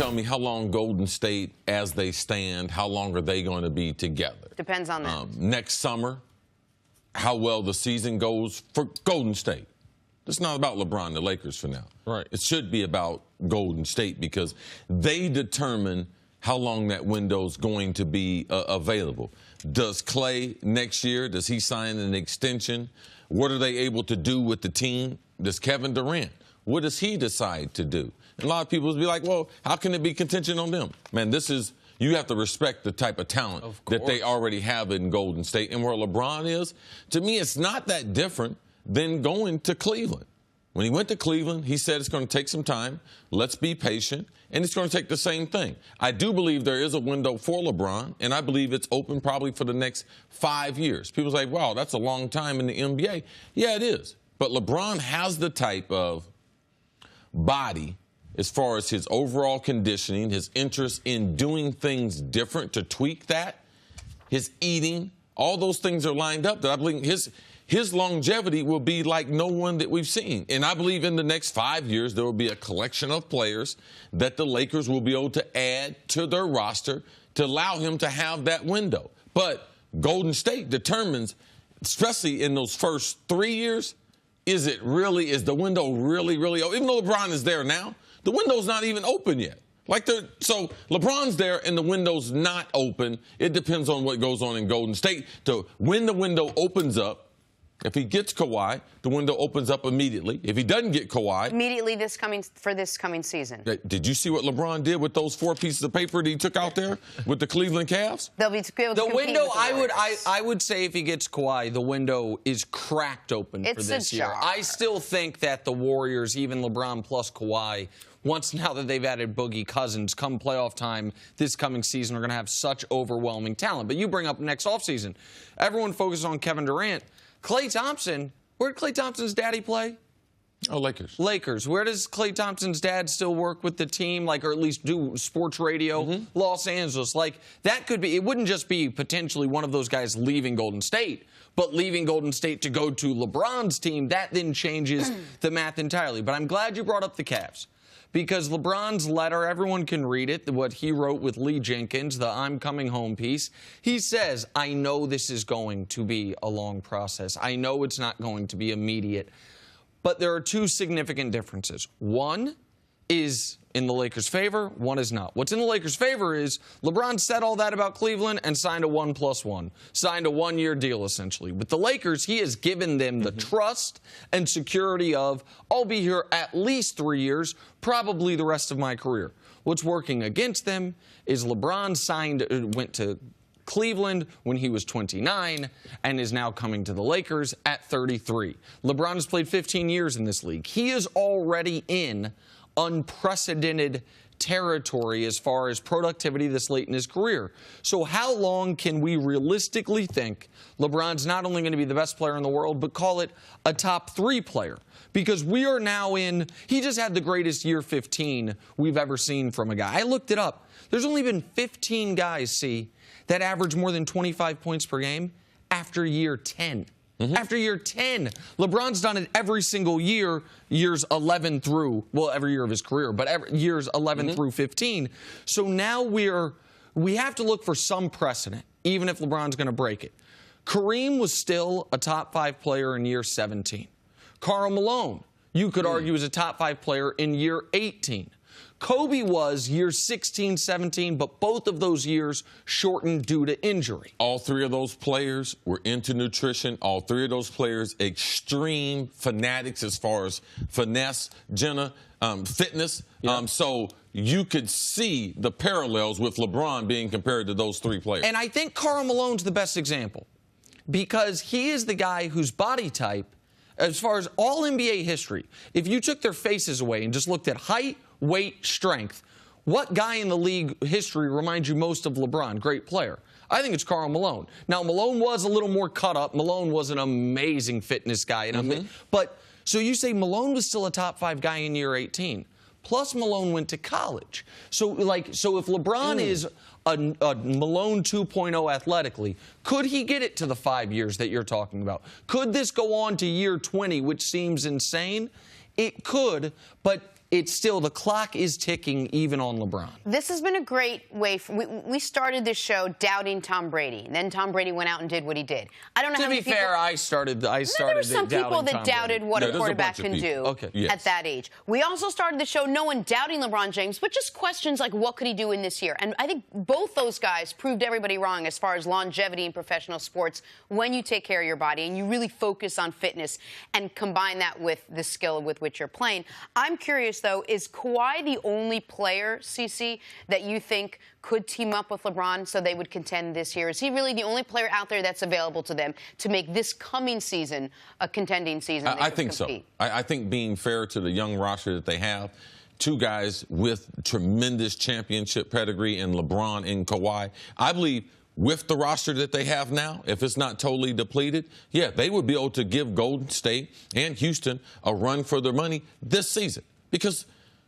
Tell me how long Golden State, as they stand, how long are they going to be together? Depends on that. Next summer, how well the season goes for Golden State. It's not about LeBron and the Lakers for now. Right. It should be about Golden State because they determine how long that window's going to be available. Does Clay next year, does he sign an extension? What are they able to do with the team? Does Kevin Durant, what does he decide to do? And a lot of people will be like, well, how can it be contingent on them? Man, you have to respect the type of talent that they already have in Golden State. And where LeBron is, to me, it's not that different than going to Cleveland. When he went to Cleveland, he said it's going to take some time. Let's be patient. And it's going to take the same thing. I do believe there is a window for LeBron, and I believe it's open probably for the next 5 years. People say, wow, that's a long time in the NBA. Yeah, it is. But LeBron has the type of body as far as his overall conditioning, his interest in doing things different to tweak that, his eating, all those things are lined up that I believe his longevity will be like no one that we've seen. And I believe in the next 5 years, there will be a collection of players that the Lakers will be able to add to their roster to allow him to have that window. But Golden State determines, especially in those first 3 years, is the window really open? Even though LeBron is there now, the window's not even open yet. So LeBron's there and the window's not open. It depends on what goes on in Golden State. When the window opens up, if he gets Kawhi, the window opens up immediately. If he doesn't get Kawhi... Immediately for this coming season. Did you see what LeBron did with those 4 pieces of paper that he took out there with the Cleveland Cavs? They'll be able to the window, with I would say if he gets Kawhi, the window is cracked open for this year. I still think that the Warriors, even LeBron plus Kawhi, now that they've added Boogie Cousins, come playoff time this coming season, are going to have such overwhelming talent. But you bring up next offseason. Everyone focuses on Kevin Durant. Klay Thompson, where did Klay Thompson's daddy play? Oh, Lakers. Lakers. Where does Klay Thompson's dad still work with the team, or at least do sports radio? Los Angeles. That could be, it wouldn't just be potentially one of those guys leaving Golden State, but leaving Golden State to go to LeBron's team. That then changes the math entirely. But I'm glad you brought up the Cavs. Because LeBron's letter, everyone can read it, what he wrote with Lee Jenkins, the I'm Coming Home piece. He says, I know this is going to be a long process. I know it's not going to be immediate. But there are 2 significant differences. One is in the Lakers' favor, one is not. What's in the Lakers' favor is LeBron said all that about Cleveland and signed a 1+1, signed a 1-year deal, essentially. With the Lakers, he has given them the trust and security of, I'll be here at least 3 years, probably the rest of my career. What's working against them is LeBron went to Cleveland when he was 29 and is now coming to the Lakers at 33. LeBron has played 15 years in this league. He is already in unprecedented territory as far as productivity this late in his career. So how long can we realistically think LeBron's not only going to be the best player in the world, but call it a top 3 player? Because we are now he just had the greatest year 15 we've ever seen from a guy. I looked it up. There's only been 15 guys, that average more than 25 points per game after year 10. After year 10. LeBron's done it every single year, years 11 through, every year of his career, but years 11 through 15. So now we have to look for some precedent, even if LeBron's going to break it. Kareem was still a top 5 player in year 17. Karl Malone, you could argue, was a top 5 player in year 18. Kobe was years 16, 17, but both of those years shortened due to injury. All 3 of those players were into nutrition. All 3 of those players, extreme fanatics as far as finesse, fitness. Yep. So you could see the parallels with LeBron being compared to those 3 players. And I think Karl Malone's the best example because he is the guy whose body type, as far as all NBA history, if you took their faces away and just looked at height, weight, strength, what guy in the league history reminds you most of LeBron? Great player. I think it's Karl Malone. Now, Malone was a little more cut up. Malone was an amazing fitness guy. So you say Malone was still a top 5 guy in year 18. Plus, Malone went to college. So if LeBron is a Malone 2.0 athletically, could he get it to the 5 years that you're talking about? Could this go on to year 20, which seems insane? It could, but it's still, the clock is ticking even on LeBron. This has been a great way. We started this show doubting Tom Brady. And then Tom Brady went out and did what he did. I don't know how many people... To be fair, I started there were some people that doubted what a quarterback can do at that age. We also started the show no one doubting LeBron James, but just questions like what could he do in this year? And I think both those guys proved everybody wrong as far as longevity in professional sports when you take care of your body and you really focus on fitness and combine that with the skill with which you're playing. I'm curious, though, is Kawhi the only player, CC, that you think could team up with LeBron so they would contend this year? Is he really the only player out there that's available to them to make this coming season a contending season? I think so. I think being fair to the young roster that they have, two guys with tremendous championship pedigree in LeBron and Kawhi, I believe with the roster that they have now, if it's not totally depleted, yeah, they would be able to give Golden State and Houston a run for their money this season. Because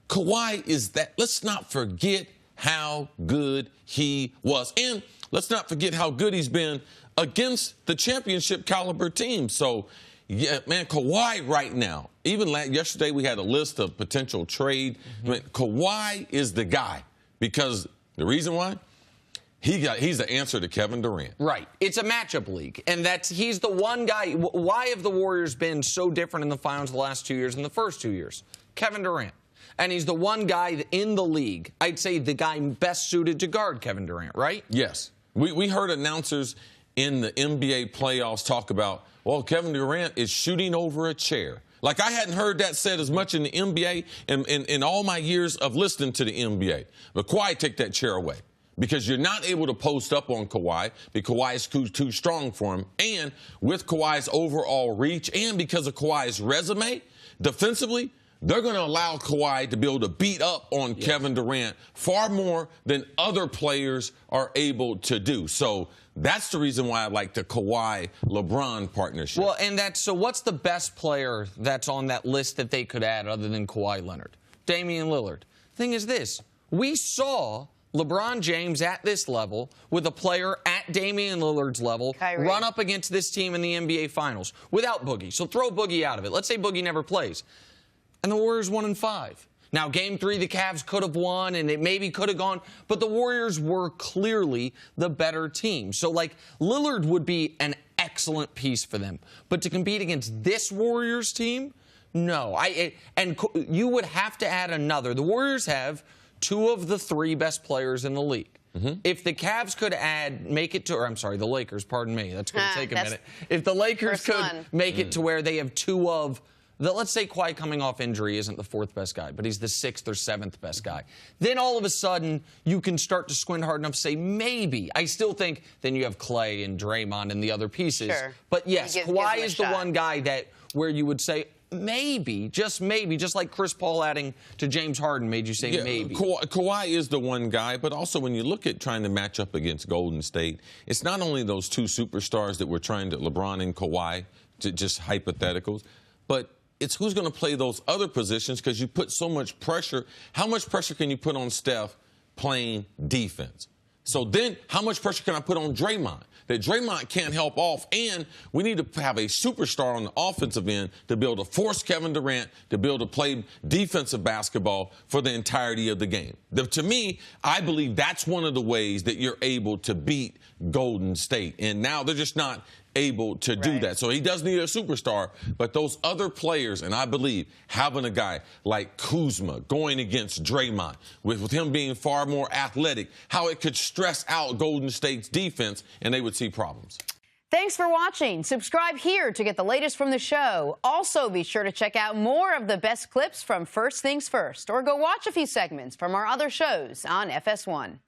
Kawhi is that. Let's not forget how good he was. And let's not forget how good he's been against the championship caliber team. So, yeah, man, Kawhi right now, even yesterday we had a list of potential trade. I mean, Kawhi is the guy because the reason why? He's the answer to Kevin Durant. Right. It's a matchup league, and he's the one guy. Why have the Warriors been so different in the finals the last 2 years than the first 2 years? Kevin Durant. And he's the one guy in the league, I'd say the guy best suited to guard Kevin Durant, right? Yes. We heard announcers in the NBA playoffs talk about, well, Kevin Durant is shooting over a chair. Like, I hadn't heard that said as much in the NBA in all my years of listening to the NBA. But Kawhi, take that chair away. Because you're not able to post up on Kawhi because Kawhi is too strong for him. And with Kawhi's overall reach and because of Kawhi's resume, defensively, they're going to allow Kawhi to be able to beat up on Kevin Durant far more than other players are able to do. So that's the reason why I like the Kawhi-LeBron partnership. Well, and so what's the best player that's on that list that they could add other than Kawhi Leonard? Damian Lillard. Thing is this. We saw LeBron James at this level with a player at Damian Lillard's level run up against this team in the NBA Finals without Boogie. So throw Boogie out of it. Let's say Boogie never plays. And the Warriors 1-5. Now, Game 3, the Cavs could have won, and it maybe could have gone, but the Warriors were clearly the better team. So, like, Lillard would be an excellent piece for them. But to compete against this Warriors team, no. And you would have to add another. The Warriors have two of the three best players in the league. If the Cavs could the Lakers, pardon me, that's going to take a minute. If the Lakers could make it to where they have two of let's say Kawhi coming off injury isn't the fourth best guy, but he's the sixth or seventh best guy. Then all of a sudden, you can start to squint hard enough to say, maybe. I still think then you have Clay and Draymond and the other pieces. Sure. But yes, Kawhi is the one guy where you would say, maybe, just like Chris Paul adding to James Harden made you say maybe. Kawhi is the one guy, but also when you look at trying to match up against Golden State, it's not only those two superstars that we're trying to, LeBron and Kawhi, just hypotheticals, but it's who's going to play those other positions because you put so much pressure. How much pressure can you put on Steph playing defense? So then how much pressure can I put on Draymond? That Draymond can't help off, and we need to have a superstar on the offensive end to be able to force Kevin Durant to be able to play defensive basketball for the entirety of the game. To me, I believe that's one of the ways that you're able to beat Golden State. And now they're just not able to do that. So he does need a superstar, but those other players, and I believe having a guy like Kuzma going against Draymond, with him being far more athletic, how it could stress out Golden State's defense and they would see problems. Thanks for watching. Subscribe here to get the latest from the show. Also, be sure to check out more of the best clips from First Things First, or go watch a few segments from our other shows on FS1.